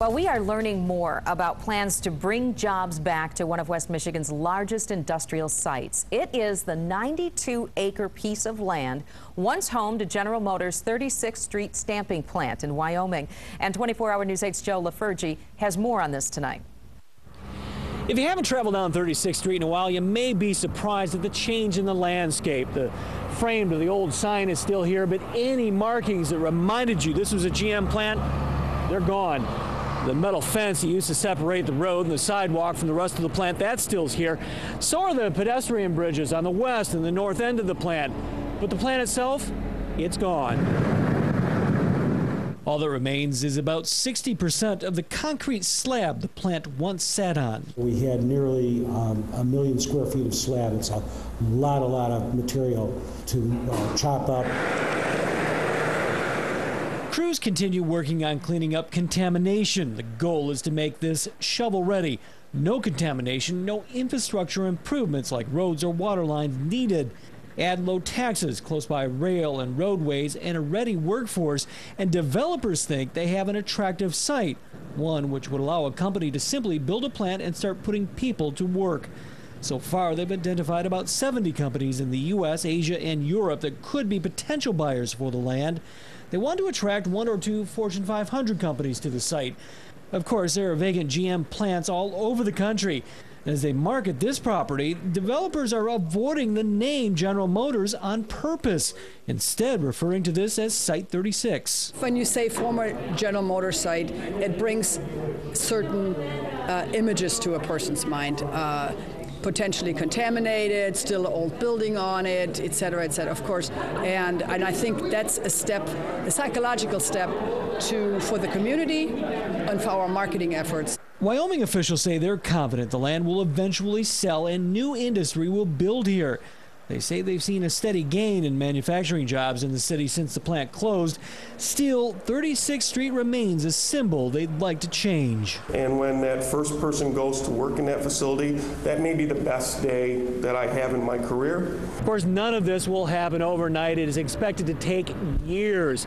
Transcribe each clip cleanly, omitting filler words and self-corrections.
Well, we are learning more about plans to bring jobs back to one of West Michigan's largest industrial sites. It is the 92-acre piece of land once home to General Motors' 36th Street stamping plant in Wyoming. And 24-hour News 8's Joe LaFurgey has more on this tonight. If you haven't traveled down 36th Street in a while, you may be surprised at the change in the landscape. The frame of the old sign is still here, but any markings that reminded you this was a GM plant, they're gone. The metal fence that used to separate the road and the sidewalk from the rest of the plant, that still's here. So are the pedestrian bridges on the west and the north end of the plant. But the plant itself, it's gone. All that remains is about 60% of the concrete slab the plant once sat on. We had nearly 1 million square feet of slab. It's a lot of material to chop up. Crews continue working on cleaning up contamination. The goal is to make this shovel-ready. No contamination, no infrastructure improvements like roads or water lines needed. Add low taxes close by rail and roadways and a ready workforce, and developers think they have an attractive site, one which would allow a company to simply build a plant and start putting people to work. So far, they've identified about 70 companies in the U.S., Asia, and Europe that could be potential buyers for the land. They want to attract 1 or 2 Fortune 500 companies to the site. Of course, there are vacant GM plants all over the country. As they market this property, developers are avoiding the name General Motors on purpose, instead referring to this as Site36. When you say former General Motors site, it brings certain images to a person's mind. Potentially contaminated, still an old building on it, et cetera, of course. And I think that's a step, a psychological step for the community and for our marketing efforts. Wyoming officials say they're confident the land will eventually sell and new industry will build here. They say they've seen a steady gain in manufacturing jobs in the city since the plant closed. Still, 36th Street remains a symbol they'd like to change. And when that first person goes to work in that facility, that may be the best day that I have in my career. Of course, none of this will happen overnight. It is expected to take years.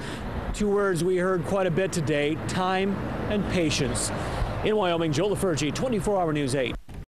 2 words we heard quite a bit today: time and patience. In Wyoming, Joe LaFurgey, 24-hour News 8.